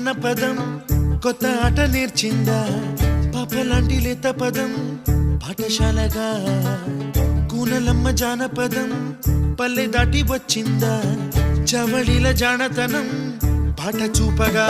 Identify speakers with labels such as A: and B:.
A: అన్న పదం కొత్త ఆట నేర్చిందా పాపలాంటి లేత పదం పాఠశాలగా కూనలమ్మ జానపదం పల్లె దాటి వచ్చిందా చవళిల జానతనం పాట చూపగా